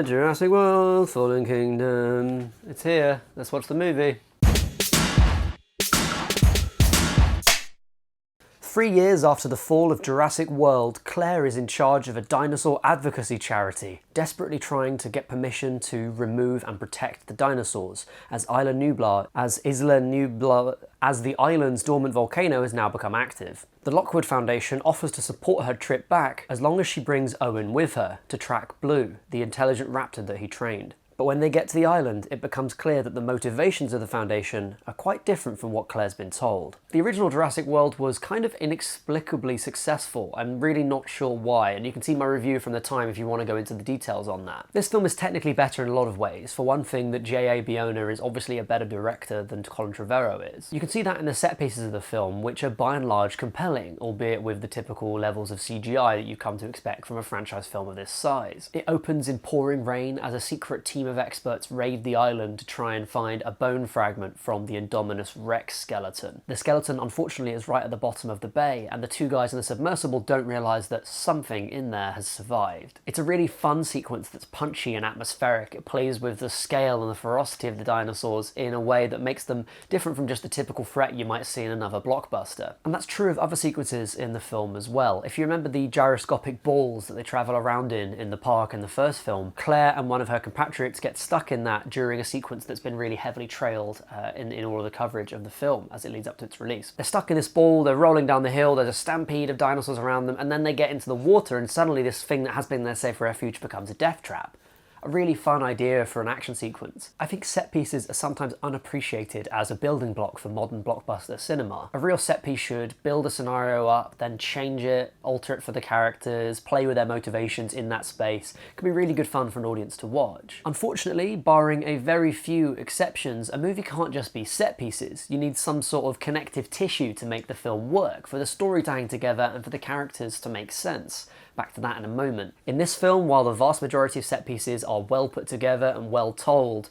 Jurassic World, Fallen Kingdom. It's here. Let's watch the movie. 3 years after the fall of Jurassic World, Claire is in charge of a dinosaur advocacy charity, desperately trying to get permission to remove and protect the dinosaurs, as Isla Nublar, as the island's dormant volcano has now become active. The Lockwood Foundation offers to support her trip back as long as she brings Owen with her to track Blue, the intelligent raptor that he trained. But when they get to the island, it becomes clear that the motivations of the Foundation are quite different from what Claire's been told. The original Jurassic World was kind of inexplicably successful. I'm really not sure why, and you can see my review from the time if you want to go into the details on that. This film is technically better in a lot of ways. For one thing, that J.A. Bayona is obviously a better director than Colin Trevorrow is. You can see that in the set pieces of the film, which are by and large compelling, albeit with the typical levels of CGI that you come to expect from a franchise film of this size. It opens in pouring rain as a secret team of experts raid the island to try and find a bone fragment from the Indominus Rex skeleton. The skeleton unfortunately is right at the bottom of the bay, and the two guys in the submersible don't realise that something in there has survived. It's a really fun sequence that's punchy and atmospheric. It plays with the scale and the ferocity of the dinosaurs in a way that makes them different from just the typical threat you might see in another blockbuster. And that's true of other sequences in the film as well. If you remember the gyroscopic balls that they travel around in the park in the first film, Claire and one of her compatriots get stuck in that during a sequence that's been really heavily trailed in all of the coverage of the film as it leads up to its release. They're stuck in this ball, they're rolling down the hill, there's a stampede of dinosaurs around them, and then they get into the water and suddenly this thing that has been their safe refuge becomes a death trap. A really fun idea for an action sequence. I think set pieces are sometimes unappreciated as a building block for modern blockbuster cinema. A real set piece should build a scenario up, then change it, alter it for the characters, play with their motivations in that space. It can be really good fun for an audience to watch. Unfortunately, barring a very few exceptions, a movie can't just be set pieces. You need some sort of connective tissue to make the film work, for the story to hang together and for the characters to make sense. Back to that in a moment. In this film, while the vast majority of set pieces are well put together and well told,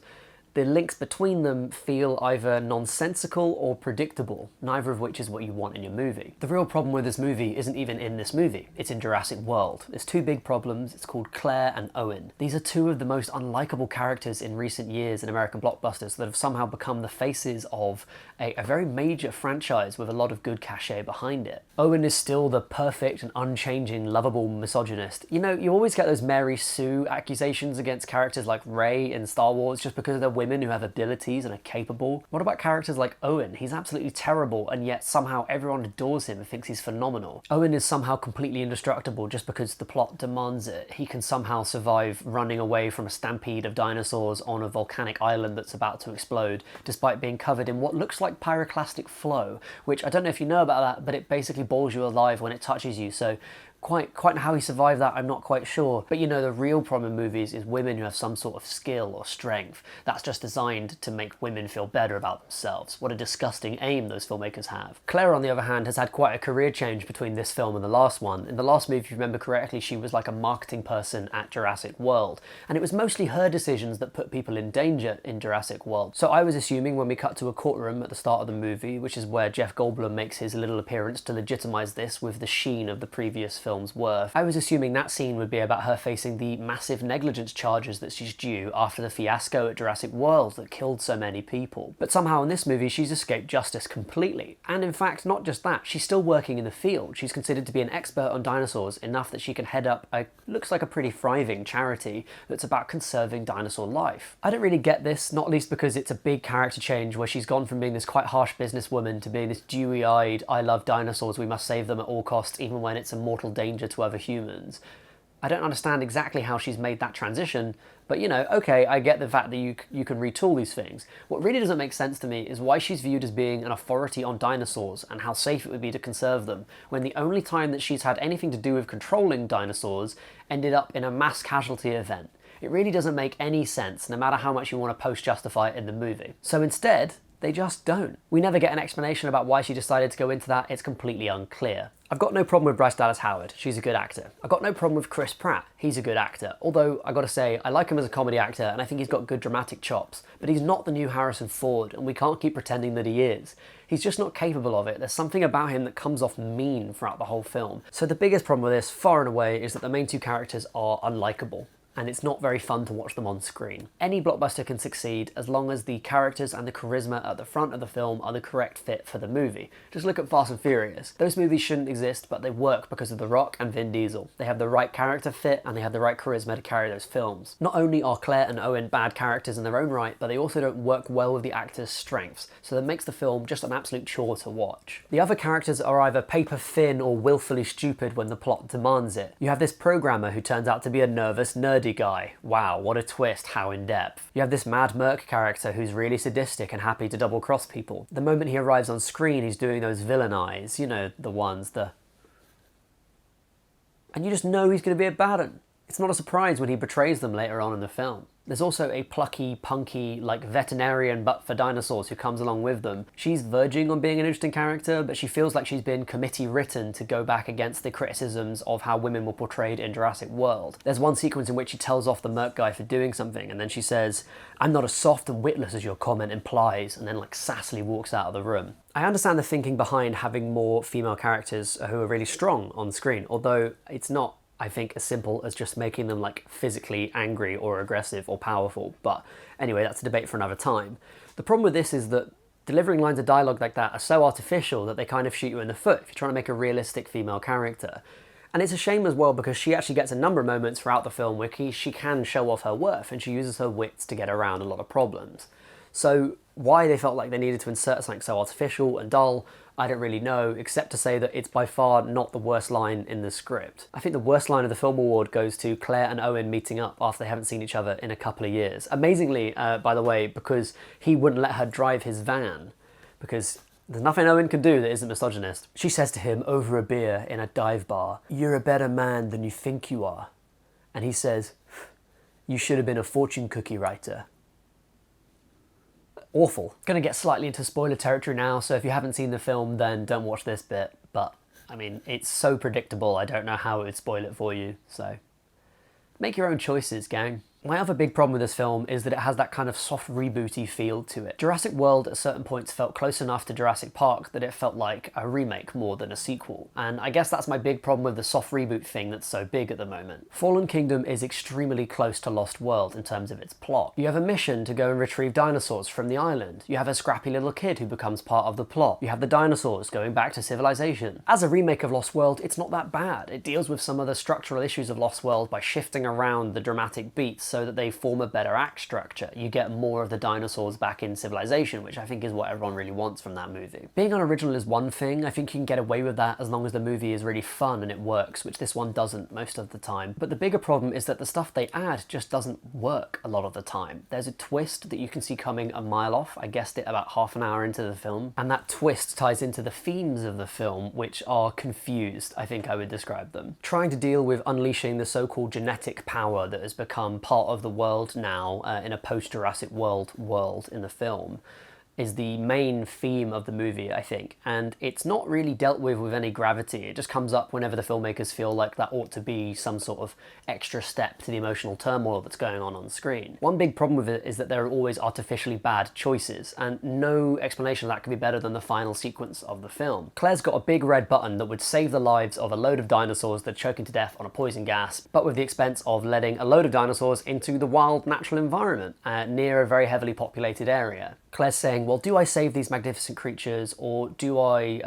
the links between them feel either nonsensical or predictable, neither of which is what you want in your movie. The real problem with this movie isn't even in this movie, it's in Jurassic World. There's two big problems, it's called Claire and Owen. These are two of the most unlikable characters in recent years in American blockbusters that have somehow become the faces of a very major franchise with a lot of good cachet behind it. Owen is still the perfect and unchanging, lovable misogynist. You know, you always get those Mary Sue accusations against characters like Rey in Star Wars just because they're women who have abilities and are capable. What about characters like Owen? He's absolutely terrible, and yet somehow everyone adores him and thinks he's phenomenal. Owen is somehow completely indestructible just because the plot demands it. He can somehow survive running away from a stampede of dinosaurs on a volcanic island that's about to explode, despite being covered in what looks like pyroclastic flow, which I don't know if you know about that, but it basically boils you alive when it touches you, so quite how he survived that, I'm not quite sure. But you know, the real problem in movies is women who have some sort of skill or strength. That's just designed to make women feel better about themselves. What a disgusting aim those filmmakers have. Claire, on the other hand, has had quite a career change between this film and the last one. In the last movie, if you remember correctly, she was like a marketing person at Jurassic World, and it was mostly her decisions that put people in danger in Jurassic World. So I was assuming when we cut to a courtroom at the start of the movie, which is where Jeff Goldblum makes his little appearance to legitimize this with the sheen of the previous film's worth, I was assuming that scene would be about her facing the massive negligence charges that she's due after the fiasco at Jurassic World that killed so many people. But somehow in this movie she's escaped justice completely. And in fact, not just that, she's still working in the field. She's considered to be an expert on dinosaurs enough that she can head up a looks like a pretty thriving charity that's about conserving dinosaur life. I don't really get this, not least because it's a big character change where she's gone from being this quite harsh businesswoman to being this dewy-eyed, I love dinosaurs, we must save them at all costs even when it's a mortal danger to other humans. I don't understand exactly how she's made that transition, but you know, okay, I get the fact that you can retool these things. What really doesn't make sense to me is why she's viewed as being an authority on dinosaurs and how safe it would be to conserve them, when the only time that she's had anything to do with controlling dinosaurs ended up in a mass casualty event. It really doesn't make any sense, no matter how much you want to post-justify it in the movie. So instead, they just don't. We never get an explanation about why she decided to go into that, it's completely unclear. I've got no problem with Bryce Dallas Howard, she's a good actor. I've got no problem with Chris Pratt, he's a good actor. Although, I gotta say, I like him as a comedy actor and I think he's got good dramatic chops, but he's not the new Harrison Ford and we can't keep pretending that he is. He's just not capable of it. There's something about him that comes off mean throughout the whole film. So the biggest problem with this, far and away, is that the main two characters are unlikable, and it's not very fun to watch them on screen. Any blockbuster can succeed as long as the characters and the charisma at the front of the film are the correct fit for the movie. Just look at Fast and Furious. Those movies shouldn't exist, but they work because of The Rock and Vin Diesel. They have the right character fit and they have the right charisma to carry those films. Not only are Claire and Owen bad characters in their own right, but they also don't work well with the actors' strengths, so that makes the film just an absolute chore to watch. The other characters are either paper thin or willfully stupid when the plot demands it. You have this programmer who turns out to be a nervous, nerdy guy. Wow, what a twist, how in-depth. You have this Mad Merc character who's really sadistic and happy to double-cross people. The moment he arrives on screen, he's doing those villain eyes, you know, the ones, and you just know he's going to be a bad one. It's not a surprise when he betrays them later on in the film. There's also a plucky, punky, like veterinarian but for dinosaurs who comes along with them. She's verging on being an interesting character, but she feels like she's been committee written to go back against the criticisms of how women were portrayed in Jurassic World. There's one sequence in which she tells off the Merc guy for doing something, and then she says, "I'm not as soft and witless as your comment implies," and then like sassily walks out of the room. I understand the thinking behind having more female characters who are really strong on screen, although it's not, I think, as simple as just making them like physically angry or aggressive or powerful. But anyway, that's a debate for another time. The problem with this is that delivering lines of dialogue like that are so artificial that they kind of shoot you in the foot if you're trying to make a realistic female character. And it's a shame as well because she actually gets a number of moments throughout the film where she can show off her worth and she uses her wits to get around a lot of problems. So why they felt like they needed to insert something so artificial and dull, I don't really know, except to say that it's by far not the worst line in the script. I think the worst line of the film award goes to Claire and Owen meeting up after they haven't seen each other in a couple of years. Amazingly, by the way, because he wouldn't let her drive his van, because there's nothing Owen can do that isn't misogynist. She says to him over a beer in a dive bar, "You're a better man than you think you are." And he says, "You should have been a fortune cookie writer." Awful. Gonna get slightly into spoiler territory now, so if you haven't seen the film, then don't watch this bit. But, I mean, it's so predictable, I don't know how it would spoil it for you, so make your own choices, gang. My other big problem with this film is that it has that kind of soft rebooty feel to it. Jurassic World at certain points felt close enough to Jurassic Park that it felt like a remake more than a sequel. And I guess that's my big problem with the soft reboot thing that's so big at the moment. Fallen Kingdom is extremely close to Lost World in terms of its plot. You have a mission to go and retrieve dinosaurs from the island. You have a scrappy little kid who becomes part of the plot. You have the dinosaurs going back to civilization. As a remake of Lost World, it's not that bad. It deals with some of the structural issues of Lost World by shifting around the dramatic beats so that they form a better act structure. You get more of the dinosaurs back in civilization, which I think is what everyone really wants from that movie. Being unoriginal is one thing. I think you can get away with that as long as the movie is really fun and it works, which this one doesn't most of the time. But the bigger problem is that the stuff they add just doesn't work a lot of the time. There's a twist that you can see coming a mile off. I guessed it about half an hour into the film. And that twist ties into the themes of the film, which are confused, I think I would describe them. Trying to deal with unleashing the so-called genetic power that has become part of the world now in a post-Jurassic World in the film is the main theme of the movie, I think, and it's not really dealt with any gravity. It just comes up whenever the filmmakers feel like that ought to be some sort of extra step to the emotional turmoil that's going on screen. One big problem with it is that there are always artificially bad choices, and no explanation of that could be better than the final sequence of the film. Claire's got a big red button that would save the lives of a load of dinosaurs that are choking to death on a poison gas, but with the expense of letting a load of dinosaurs into the wild natural environment near a very heavily populated area. Claire's saying, well, do I save these magnificent creatures or do I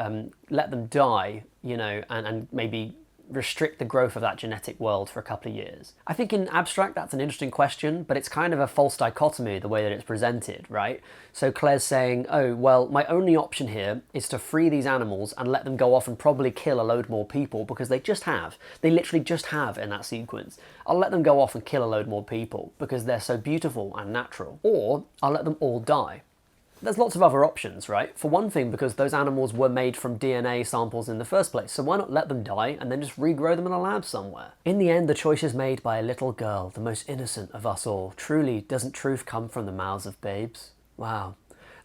let them die, you know, and maybe restrict the growth of that genetic world for a couple of years? I think in abstract that's an interesting question, but it's kind of a false dichotomy the way that it's presented, right? So Claire's saying, oh, well, my only option here is to free these animals and let them go off and probably kill a load more people because they just have. They literally just have in that sequence. I'll let them go off and kill a load more people because they're so beautiful and natural. Or I'll let them all die. There's lots of other options, right? For one thing, because those animals were made from DNA samples in the first place, so why not let them die and then just regrow them in a lab somewhere? In the end, the choice is made by a little girl, the most innocent of us all. Truly, doesn't truth come from the mouths of babes? Wow.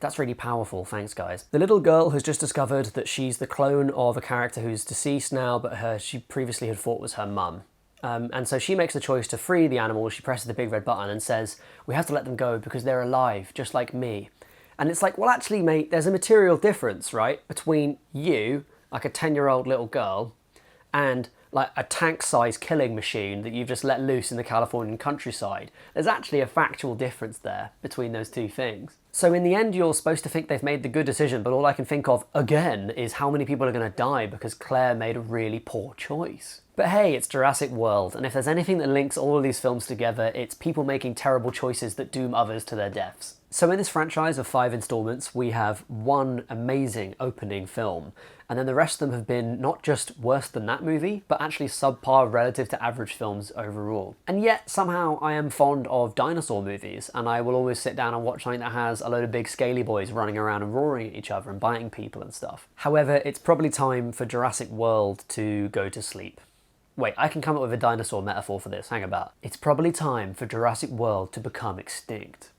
That's really powerful, thanks guys. The little girl has just discovered that she's the clone of a character who's deceased now, but she previously had thought was her mum. And so she makes the choice to free the animals. She presses the big red button and says, we have to let them go because they're alive, just like me. And it's like, well, actually, mate, there's a material difference, right? Between you, like a 10-year-old little girl, and like a tank-sized killing machine that you've just let loose in the Californian countryside. There's actually a factual difference there between those two things. So in the end, you're supposed to think they've made the good decision, but all I can think of, again, is how many people are going to die because Claire made a really poor choice. But hey, it's Jurassic World, and if there's anything that links all of these films together, it's people making terrible choices that doom others to their deaths. So in this franchise of 5 installments, we have one amazing opening film, and then the rest of them have been not just worse than that movie, but actually subpar relative to average films overall. And yet, somehow, I am fond of dinosaur movies, and I will always sit down and watch something that has a load of big scaly boys running around and roaring at each other and biting people and stuff. However, it's probably time for Jurassic World to go to sleep. Wait, I can come up with a dinosaur metaphor for this, hang about. It's probably time for Jurassic World to become extinct.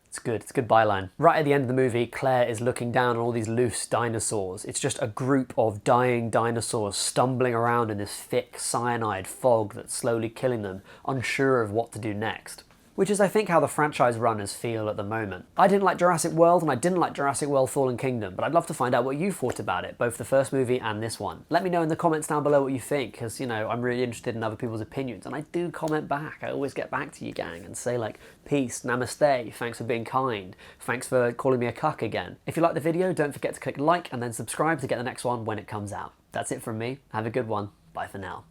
It's good, it's a good byline. Right at the end of the movie, Claire is looking down on all these loose dinosaurs. It's just a group of dying dinosaurs stumbling around in this thick cyanide fog that's slowly killing them, unsure of what to do next. Which is, I think, how the franchise runners feel at the moment. I didn't like Jurassic World, and I didn't like Jurassic World Fallen Kingdom, but I'd love to find out what you thought about it, both the first movie and this one. Let me know in the comments down below what you think, because, you know, I'm really interested in other people's opinions, and I do comment back. I always get back to you, gang, and say, like, peace, namaste, thanks for being kind, thanks for calling me a cuck again. If you like the video, don't forget to click like and then subscribe to get the next one when it comes out. That's it from me. Have a good one. Bye for now.